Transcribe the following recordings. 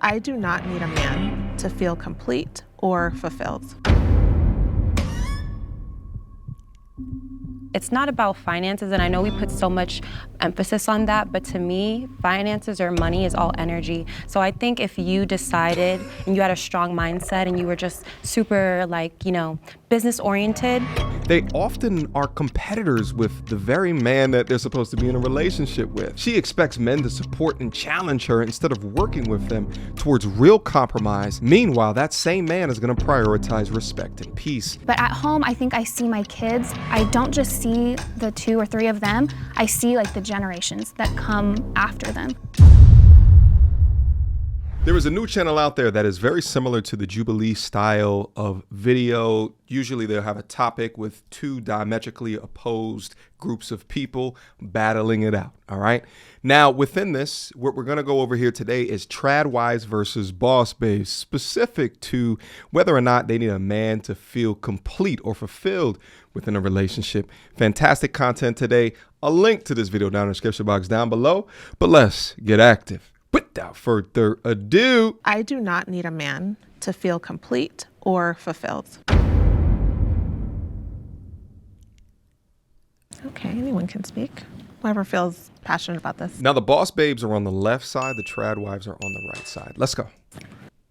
I do not need a man to feel complete or fulfilled. It's not about finances, and I know we put so much emphasis on that, but to me, finances or money is all energy. So I think if you decided and you had a strong mindset and you were just super, business oriented. They often are competitors with the very man that they're supposed to be in a relationship with. She expects men to support and challenge her instead of working with them towards real compromise. Meanwhile, that same man is going to prioritize respect and peace. But at home, I think I see my kids. I don't just see the 2 or 3 of them. I see the generations that come after them. There is a new channel out there that is very similar to the Jubilee style of video. Usually they'll have a topic with 2 diametrically opposed groups of people battling it out, all right? Now, within this, what we're going to go over here today is trad wives versus boss babes, specific to whether or not they need a man to feel complete or fulfilled within a relationship. Fantastic content today. A link to this video down in the description box down below, but let's get active. Without further ado, I do not need a man to feel complete or fulfilled. Okay, anyone can speak. Whoever feels passionate about this. Now the boss babes are on the left side, the trad wives are on the right side. Let's go.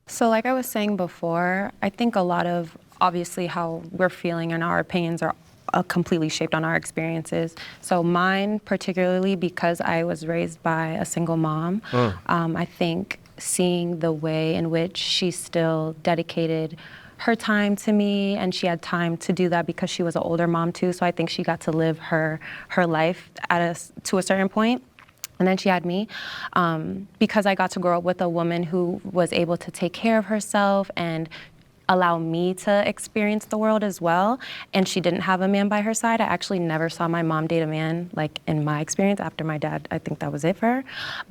So like I was saying before, I think a lot of obviously how we're feeling and our opinions are completely shaped on our experiences. So mine, particularly because I was raised by a single mom, I think seeing the way in which she still dedicated her time to me, and she had time to do that because she was an older mom too. So I think she got to live her life to a certain point. And then she had me because I got to grow up with a woman who was able to take care of herself and allow me to experience the world as well. And she didn't have a man by her side. I actually never saw my mom date a man, in my experience. After my dad, I think that was it for her.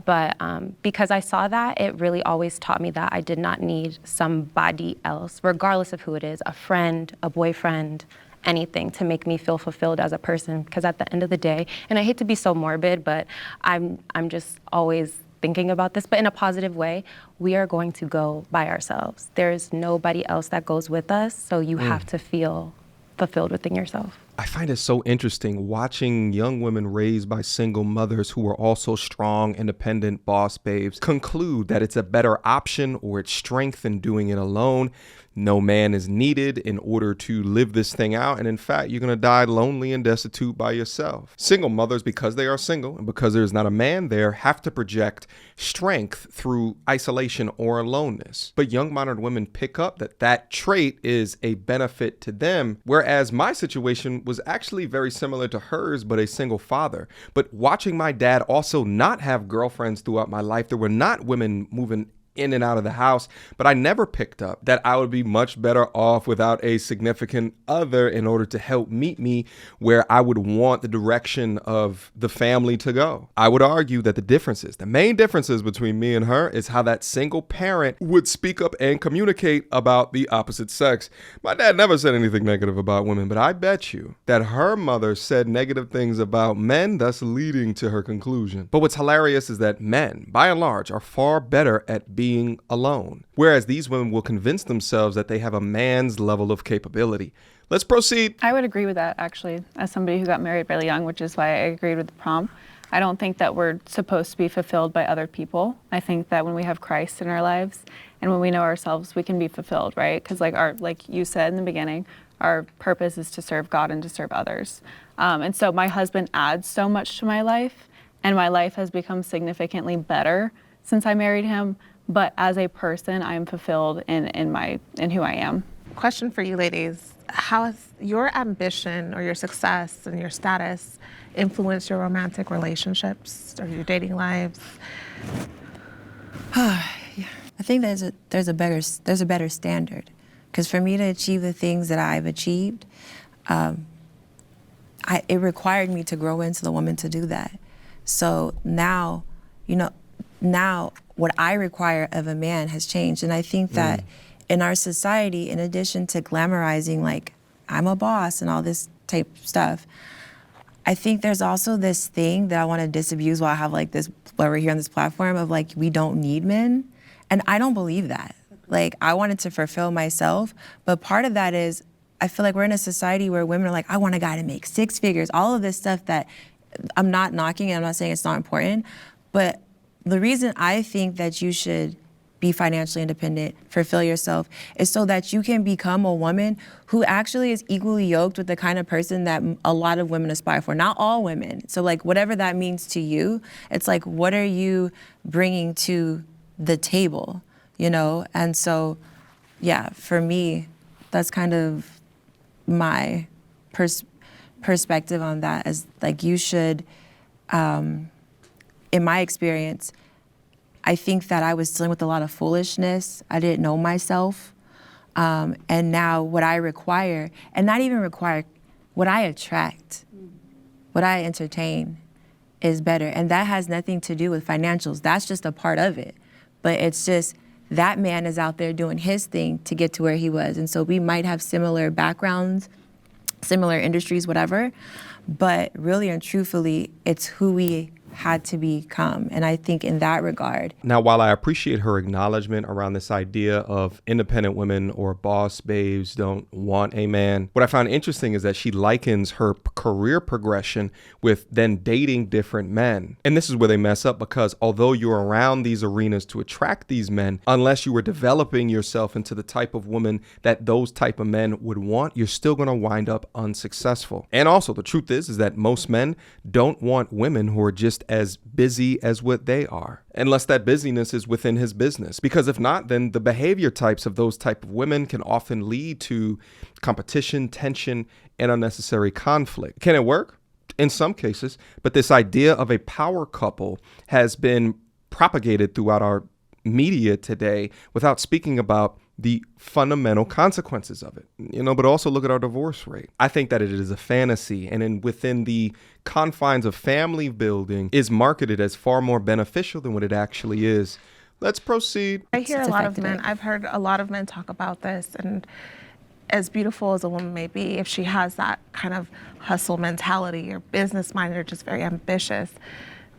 But because I saw that, it really always taught me that I did not need somebody else, regardless of who it is, a friend, a boyfriend, anything to make me feel fulfilled as a person. Because at the end of the day, and I hate to be so morbid, but I'm just always thinking about this, but in a positive way, we are going to go by ourselves. There's nobody else that goes with us, so you have to feel fulfilled within yourself. I find it so interesting watching young women raised by single mothers who are also strong, independent boss babes conclude that it's a better option or it's strength in doing it alone. No man is needed in order to live this thing out. And in fact, you're going to die lonely and destitute by yourself. Single mothers, because they are single and because there's not a man there, have to project strength through isolation or aloneness. But young modern women pick up that trait is a benefit to them, whereas my situation was actually very similar to hers, but a single father. But watching my dad also not have girlfriends throughout my life, there were not women moving in and out of the house, but I never picked up that I would be much better off without a significant other in order to help meet me where I would want the direction of the family to go. I would argue that the main differences between me and her is how that single parent would speak up and communicate about the opposite sex. My dad never said anything negative about women, but I bet you that her mother said negative things about men, thus leading to her conclusion. But what's hilarious is that men, by and large, are far better at being alone, whereas these women will convince themselves that they have a man's level of capability. Let's proceed. I would agree with that, actually, as somebody who got married really young, which is why I agreed with the prompt. I don't think that we're supposed to be fulfilled by other people. I think that when we have Christ in our lives and when we know ourselves, we can be fulfilled, right? Because like you said in the beginning, our purpose is to serve God and to serve others. And so my husband adds so much to my life, and my life has become significantly better since I married him. But as a person, I am fulfilled in who I am. Question for you ladies. How has your ambition or your success and your status influenced your romantic relationships or your dating lives? I think there's a better standard. Because for me to achieve the things that I've achieved, it required me to grow into the woman to do that. So now, what I require of a man has changed. And I think that in our society, in addition to glamorizing, I'm a boss and all this type stuff, I think there's also this thing that I want to disabuse while I have while we're here on this platform of we don't need men. And I don't believe that. Like, I wanted to fulfill myself, but part of that is I feel like we're in a society where women are like, I want a guy to make 6 figures, all of this stuff that I'm not knocking, and I'm not saying it's not important, but the reason I think that you should be financially independent, fulfill yourself, is so that you can become a woman who actually is equally yoked with the kind of person that a lot of women aspire for. Not all women. So like whatever that means to you, it's like, what are you bringing to the table, you know? And so, yeah, for me, that's kind of my perspective on that, as like you should, in my experience, I think that I was dealing with a lot of foolishness. I didn't know myself. And now what I require, and not even require, what I attract, what I entertain is better. And that has nothing to do with financials. That's just a part of it. But it's just that man is out there doing his thing to get to where he was. And so we might have similar backgrounds, similar industries, whatever. But really and truthfully, it's who we had to become. And I think in that regard. Now, while I appreciate her acknowledgement around this idea of independent women or boss babes don't want a man, what I find interesting is that she likens her career progression with then dating different men. And this is where they mess up, because although you're around these arenas to attract these men, unless you were developing yourself into the type of woman that those type of men would want, you're still going to wind up unsuccessful. And also the truth is that most men don't want women who are just as busy as what they are, unless that busyness is within his business. Because if not, then the behavior types of those type of women can often lead to competition, tension, and unnecessary conflict. Can it work? In some cases, but this idea of a power couple has been propagated throughout our media today without speaking about the fundamental consequences of it, you know, but also look at our divorce rate. I think that it is a fantasy, and within the confines of family building is marketed as far more beneficial than what it actually is. Let's proceed. I hear a lot of men, I've heard a lot of men talk about this, and as beautiful as a woman may be, if she has that kind of hustle mentality or business minded or just very ambitious,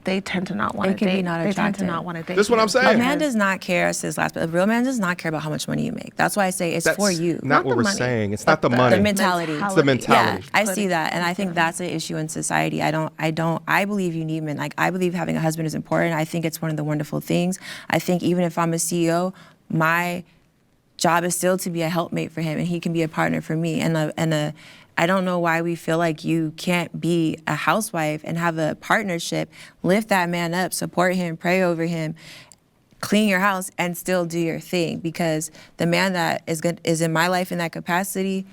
they tend to not want to date. They tend to not want to date. That's what I'm saying. A man does not care, says last, but a real man does not care about how much money you make. That's why I say it's for you. Not what we're saying. It's not the money. The mentality. It's the mentality. Yeah, I see that, and I think that's an issue in society. I believe you need men. Like, I believe having a husband is important. I think it's one of the wonderful things. I think even if I'm a CEO, my job is still to be a helpmate for him, and he can be a partner for me. I don't know why we feel like you can't be a housewife and have a partnership, lift that man up, support him, pray over him, clean your house, and still do your thing. Because the man that is in my life in that capacity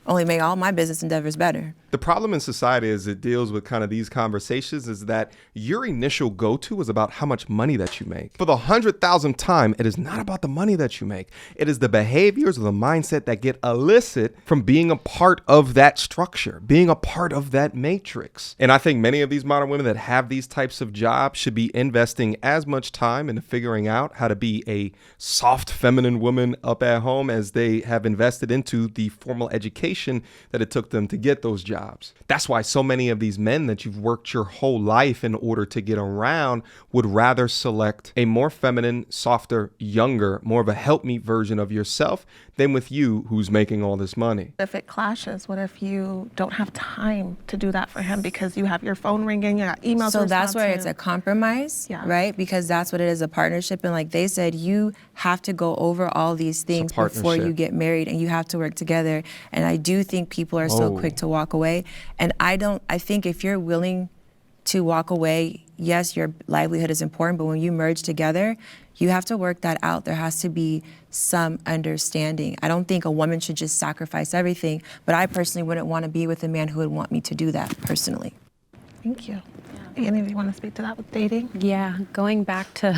only make all my business endeavors better. The problem in society as it deals with kind of these conversations is that your initial go-to is about how much money that you make. For the 100,000th time, it is not about the money that you make. It is the behaviors or the mindset that get illicit from being a part of that structure, being a part of that matrix. And I think many of these modern women that have these types of jobs should be investing as much time into figuring out how to be a soft feminine woman up at home as they have invested into the formal education that it took them to get those jobs. That's why so many of these men that you've worked your whole life in order to get around would rather select a more feminine, softer, younger, more of a helpmeet version of yourself than with you who's making all this money. If it clashes, what if you don't have time to do that for him because you have your phone ringing, you got emails? So that's where it's a compromise, right? Because that's what it is, a partnership. And like they said, you have to go over all these things before you get married, and you have to work together. And I do think people are so quick to walk away. And I think if you're willing to walk away, yes, your livelihood is important, but when you merge together, you have to work that out. There has to be some understanding. I don't think a woman should just sacrifice everything, but I personally wouldn't want to be with a man who would want me to do that personally. Thank you. Annie, do you want to speak to that with dating? Yeah, going back to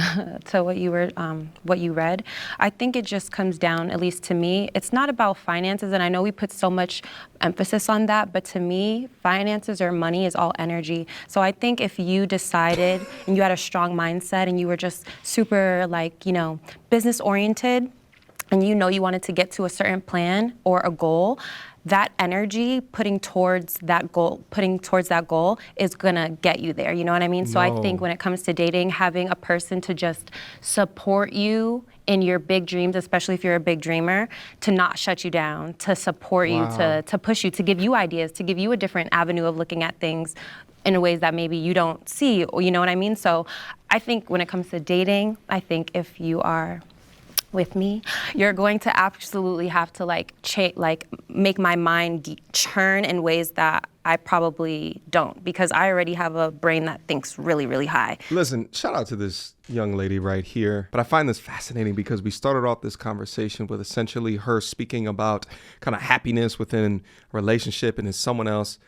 what you read, I think it just comes down, at least to me, it's not about finances, and I know we put so much emphasis on that, but to me, finances or money is all energy. So I think if you decided and you had a strong mindset and you were just super business oriented, and you wanted to get to a certain plan or a goal, that energy putting towards that goal is gonna get you there. You know what I mean? So I think when it comes to dating, having a person to just support you in your big dreams, especially if you're a big dreamer, to not shut you down, to support you, to push you, to give you ideas, to give you a different avenue of looking at things in ways that maybe you don't see, or you know what I mean? So I think when it comes to dating, I think if you are with me, you're going to absolutely have to make my mind churn in ways that I probably don't, because I already have a brain that thinks really, really high. Listen, shout out to this young lady right here. But I find this fascinating because we started off this conversation with essentially her speaking about kind of happiness within a relationship and is someone else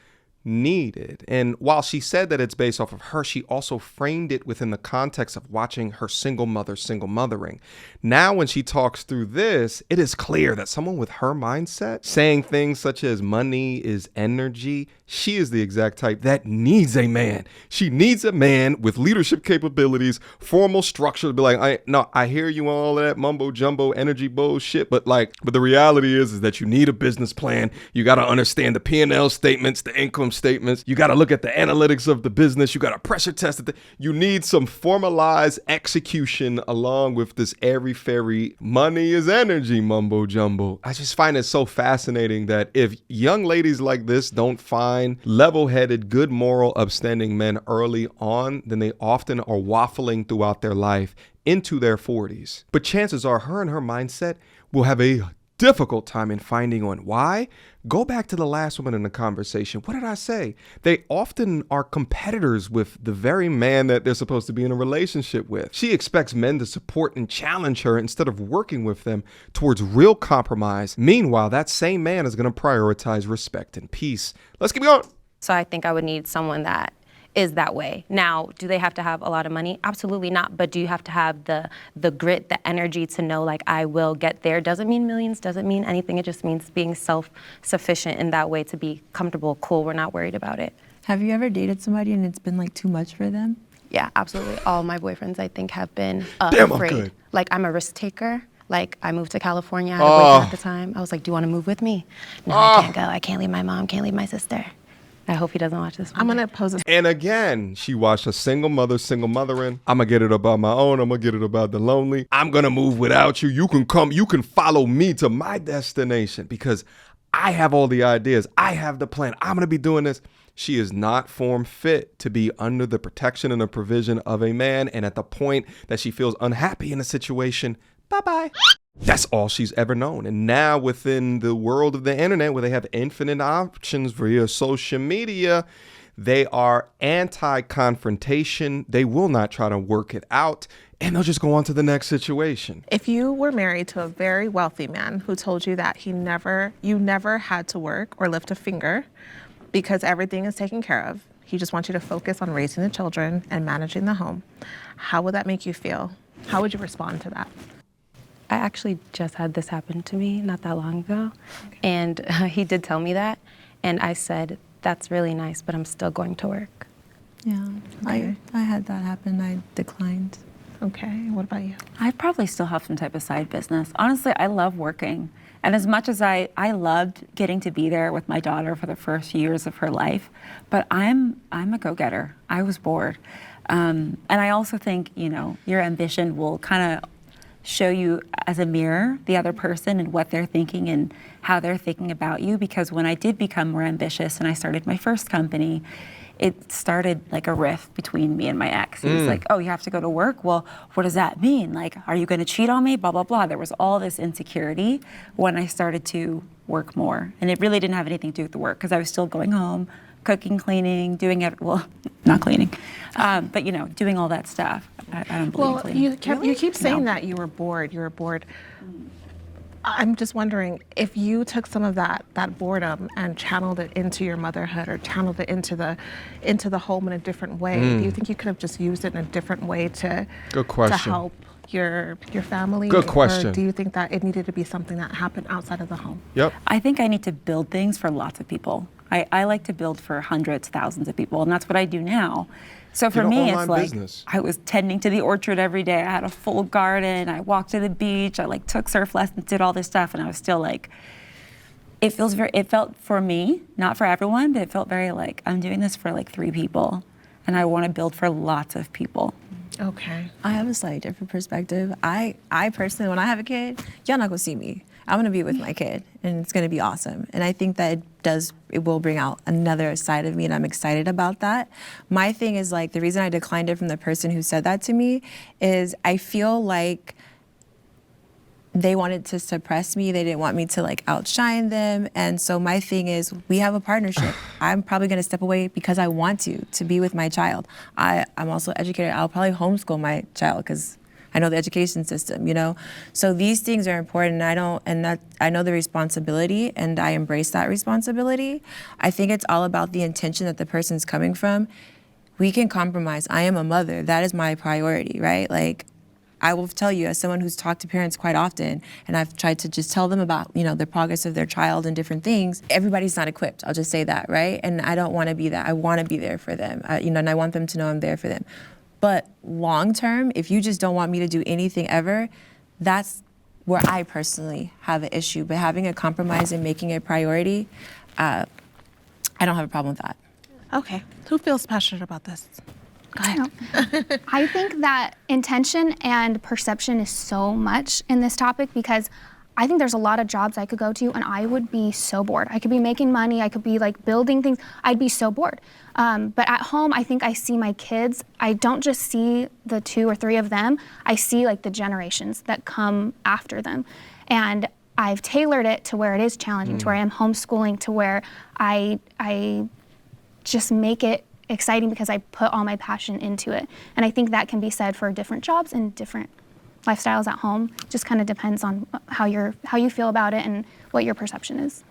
needed. And while she said that it's based off of her, she also framed it within the context of watching her single mothering. Now, when she talks through this, it is clear that someone with her mindset, saying things such as money is energy, she is the exact type that needs a man. She needs a man with leadership capabilities, formal structure to be like, I hear you on all of that mumbo jumbo energy bullshit, but the reality is that you need a business plan. You got to understand the P&L statements, the income statements. You got to look at the analytics of the business. You got to pressure test it. You need some formalized execution along with this airy-fairy money is energy mumbo jumbo. I just find it so fascinating that if young ladies like this don't find level-headed, good moral, upstanding men early on, then they often are waffling throughout their life into their 40s. But chances are her and her mindset will have a difficult time in finding one. Why? Go back to the last woman in the conversation. What did I say? They often are competitors with the very man that they're supposed to be in a relationship with. She expects men to support and challenge her instead of working with them towards real compromise. Meanwhile, that same man is going to prioritize respect and peace. Let's keep going. So I think I would need someone that is that way. Now, do they have to have a lot of money? Absolutely not. But do you have to have the grit, the energy to know I will get there? Doesn't mean millions, doesn't mean anything. It just means being self-sufficient in that way, to be comfortable, cool. We're not worried about it. Have you ever dated somebody and it's been too much for them? Yeah, absolutely. All my boyfriends, I think, have been Damn, afraid. I'm good. I'm a risk taker. I moved to California. I had a boyfriend at the time. I was like, do you want to move with me? No, I can't go. I can't leave my mom, can't leave my sister. I hope he doesn't watch this one. I'm going to pose a... And again, she watched a single mothering. I'm going to get it about my own. I'm going to get it about the lonely. I'm going to move without you. You can come. You can follow me to my destination because I have all the ideas. I have the plan. I'm going to be doing this. She is not form fit to be under the protection and the provision of a man. And at the point that she feels unhappy in a situation, bye-bye. That's all she's ever known. And now within the world of the internet, where they have infinite options via social media, they are anti-confrontation. They will not try to work it out, and they'll just go on to the next situation. If you were married to a very wealthy man who told you that you never had to work or lift a finger because everything is taken care of, he just wants you to focus on raising the children and managing the home, how would that make you feel? How would you respond to that? I actually just had this happen to me not that long ago, and he did tell me that, and I said, that's really nice, but I'm still going to work. Yeah, Okay. I had that happen. I declined. Okay, what about you? I probably still have some type of side business. Honestly, I love working. And as much as I loved getting to be there with my daughter for the first years of her life, but I'm a go-getter. I was bored. And I also think, your ambition will kind of show you as a mirror the other person and what they're thinking and how they're thinking about you. Because when I did become more ambitious and I started my first company, it started like a rift between me and my ex. He was like, oh, you have to go to work? Well, what does that mean? Are you going to cheat on me? Blah, blah, blah. There was all this insecurity when I started to work more. And it really didn't have anything to do with the work because I was still going home, cooking, cleaning, doing it, well, not cleaning, but doing all that stuff. I don't believe in cleaning. You keep saying that you were bored. I'm just wondering if you took some of that boredom and channeled it into your motherhood or channeled it into the home in a different way. Do you think you could have just used it in a different way to help your family? Good question. Or do you think that it needed to be something that happened outside of the home? Yep. I think I need to build things for lots of people. I like to build for hundreds, thousands of people, and that's what I do now. So for me, it's like business. I was tending to the orchard every day. I had a full garden. I walked to the beach. I took surf lessons, did all this stuff, and I was still it felt for me, not for everyone, but it felt very I'm doing this for 3 people, and I want to build for lots of people. Okay. I have a slightly different perspective. I personally, when I have a kid, y'all not gonna see me. I'm gonna be with my kid, and it's gonna be awesome. And I think that it will bring out another side of me, and I'm excited about that. My thing is, like, the reason I declined it from the person who said that to me is I feel like they wanted to suppress me. They didn't want me to, like, outshine them. And so my thing is, we have a partnership. I'm probably gonna step away because I want to be with my child. I'm also educated. I'll probably homeschool my child because I know the education system, you know? So these things are important, and I know the responsibility, and I embrace that responsibility. I think it's all about the intention that the person's coming from. We can compromise. I am a mother. That is my priority, right? Like, I will tell you, as someone who's talked to parents quite often, and I've tried to just tell them about, you know, the progress of their child and different things, everybody's not equipped. I'll just say that, right? And I don't want to be that. I want to be there for them, and I want them to know I'm there for them. But long term, if you just don't want me to do anything ever, that's where I personally have an issue. But having a compromise and making it a priority, I don't have a problem with that. Okay. Who feels passionate about this? Go ahead. I think that intention and perception is so much in this topic because I think there's a lot of jobs I could go to and I would be so bored. I could be making money, I could be like building things, I'd be so bored. But at home, I think I see my kids, I don't just see the 2 or 3 of them, I see like the generations that come after them. And I've tailored it to where it is challenging, to where I am homeschooling, to where I just make it exciting because I put all my passion into it. And I think that can be said for different jobs and different lifestyles at home. Just kind of depends on how you feel about it and what your perception is.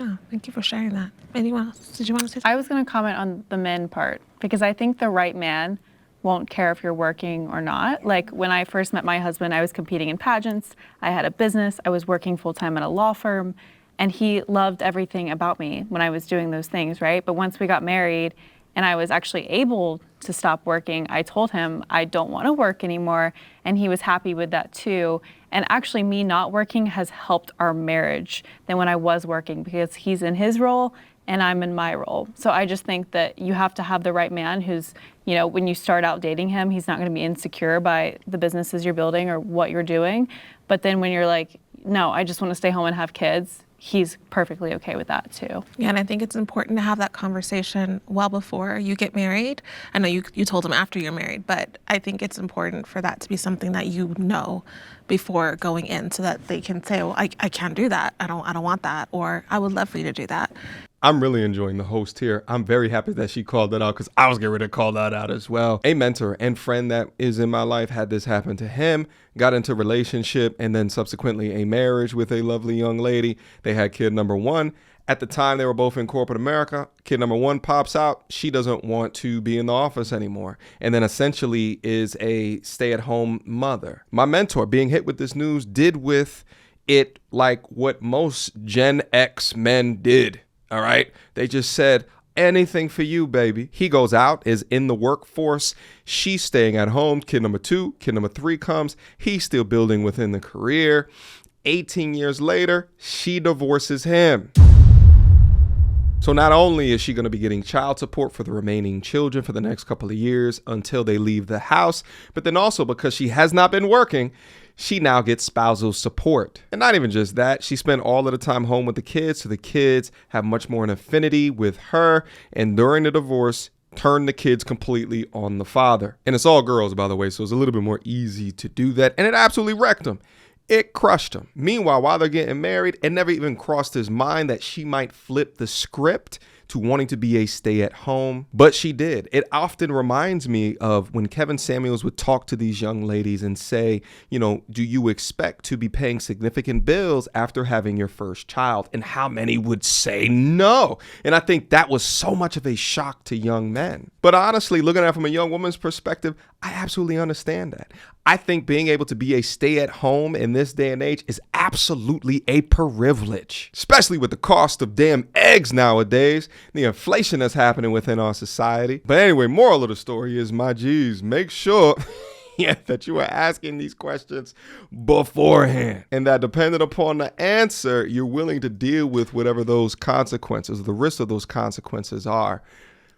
Oh, thank you for sharing that. Anyone else? Did you want to say something? I was going to comment on the men part because I think the right man won't care if you're working or not. Like when I first met my husband, I was competing in pageants. I had a business. I was working full-time at a law firm. And he loved everything about me when I was doing those things, right? But once we got married and I was actually able to stop working, I told him I don't want to work anymore. And he was happy with that too. And actually me not working has helped our marriage than when I was working because he's in his role and I'm in my role. So I just think that you have to have the right man who's, you know, when you start out dating him, he's not going to be insecure by the businesses you're building or what you're doing. But then when you're like, no, I just want to stay home and have kids, he's perfectly okay with that too. Yeah, and I think it's important to have that conversation well before you get married. I know you told him after you're married, but I think it's important for that to be something that you know before going in so that they can say, well, I can't do that. I don't want that. Or I would love for you to do that. I'm really enjoying the host here. I'm very happy that she called that out because I was getting ready to call that out as well. A mentor and friend that is in my life had this happen to him, got into a relationship and then subsequently a marriage with a lovely young lady. They had kid number 1. At the time, they were both in corporate America. Kid number 1 pops out. She doesn't want to be in the office anymore. And then essentially is a stay-at-home mother. My mentor, being hit with this news, did with it like what most Gen X men did. All right. They just said anything for you, baby. He goes out, is in the workforce. She's staying at home. Kid number 2, kid number 3 comes. He's still building within the career. 18 years later, she divorces him. So not only is she going to be getting child support for the remaining children for the next couple of years until they leave the house, but then also because she has not been working, she now gets spousal support. And not even just that, she spent all of the time home with the kids, so the kids have much more an affinity with her. And during the divorce, turned the kids completely on the father. And it's all girls, by the way, so it's a little bit more easy to do that. And it absolutely wrecked them. It crushed him. Meanwhile, while they're getting married, it never even crossed his mind that she might flip the script to wanting to be a stay-at-home, but she did. It often reminds me of when Kevin Samuels would talk to these young ladies and say, you know, do you expect to be paying significant bills after having your first child? And how many would say no? And I think that was so much of a shock to young men. But honestly, looking at it from a young woman's perspective, I absolutely understand that. I think being able to be a stay-at-home in this day and age is absolutely a privilege, especially with the cost of damn eggs nowadays, the inflation that's happening within our society. But anyway, moral of the story is, my G's, make sure that you are asking these questions beforehand, and that depending upon the answer, you're willing to deal with whatever those consequences, the risk of those consequences are.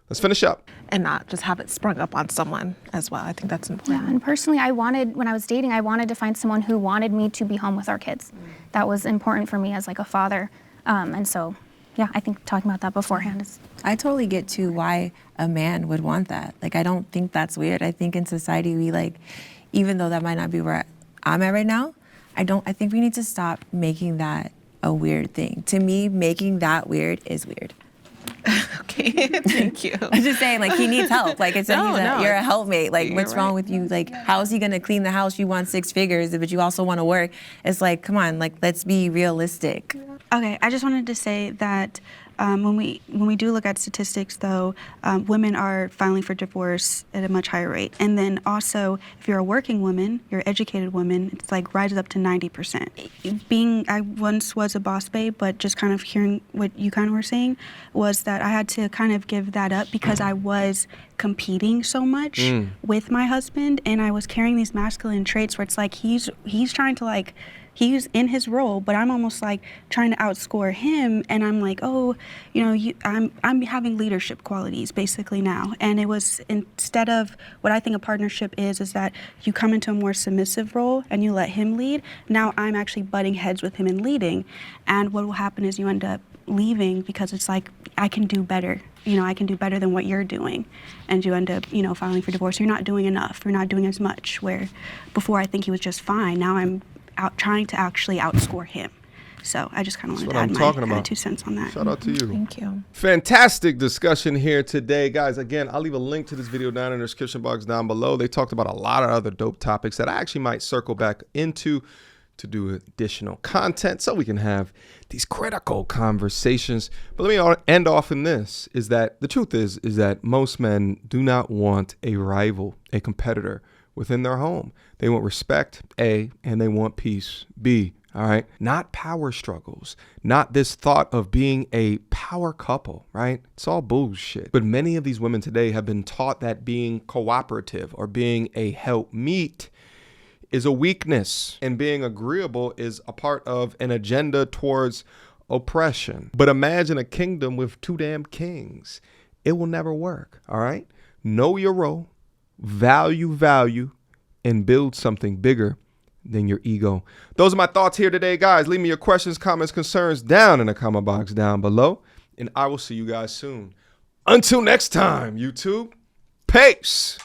Let's finish up. and not just have it sprung up on someone as well. I think that's important. Yeah, and personally, when I was dating, I wanted to find someone who wanted me to be home with our kids. That was important for me as like a father. And so, yeah, I think talking about that beforehand is. I totally get to why a man would want that. Like, I don't think that's weird. I think in society we like, even though that might not be where I'm at right now, I think we need to stop making that a weird thing. To me, making that weird is weird. Okay, thank you. I'm just saying, like, he needs help. Like, it's No, you're a helpmate. Like, you're what's wrong with you? Like, how is he gonna clean the house? You want 6 figures, but you also want to work. It's like, come on, like, let's be realistic. Okay, I just wanted to say that when we do look at statistics, though, women are filing for divorce at a much higher rate. And then also, if you're a working woman, you're an educated woman, it's like rises up to 90%. I once was a boss babe, but just kind of hearing what you kind of were saying was that I had to kind of give that up because I was competing so much with my husband, and I was carrying these masculine traits where it's like he's trying to like. He's in his role, but I'm almost like trying to outscore him, and I'm like, oh, I'm having leadership qualities basically now. And it was, instead of what I think a partnership is that you come into a more submissive role and you let him lead. Now I'm actually butting heads with him and leading, and what will happen is you end up leaving because it's like, I can do better. I can do better than what you're doing. And you end up, filing for divorce. You're not doing enough. You're not doing as much, where before I think he was just fine. Now I'm trying to actually outscore him. So I just kind of wanted to add my 2 cents on that. Shout out to you. Thank you. Fantastic discussion here today, guys. Again, I'll leave a link to this video down in the description box down below. They talked about a lot of other dope topics that I actually might circle back into to do additional content so we can have these critical conversations. But let me end off in this, is that the truth is that most men do not want a rival, a competitor within their home. They want respect, A, and they want peace, B, all right? Not power struggles, not this thought of being a power couple, right? It's all bullshit. But many of these women today have been taught that being cooperative or being a helpmeet is a weakness, and being agreeable is a part of an agenda towards oppression. But imagine a kingdom with 2 damn kings. It will never work, all right? Know your role, value, and build something bigger than your ego. Those are my thoughts here today, guys. Leave me your questions, comments, concerns down in the comment box down below, and I will see you guys soon. Until next time, YouTube, peace.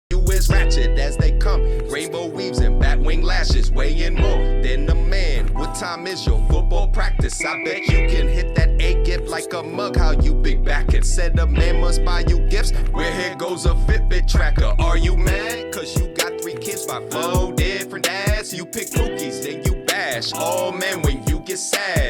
You is ratchet as they come, rainbow weaves and batwing lashes, weighing more than a man. What time is your football practice? I bet you can hit that A gift like a mug. How you big back it? Said a man must buy you gifts. Where here goes a Fitbit tracker? Are you mad? Cause you got 3 kids by 4 different dads. You pick cookies, then you bash. Oh man, when you get sad.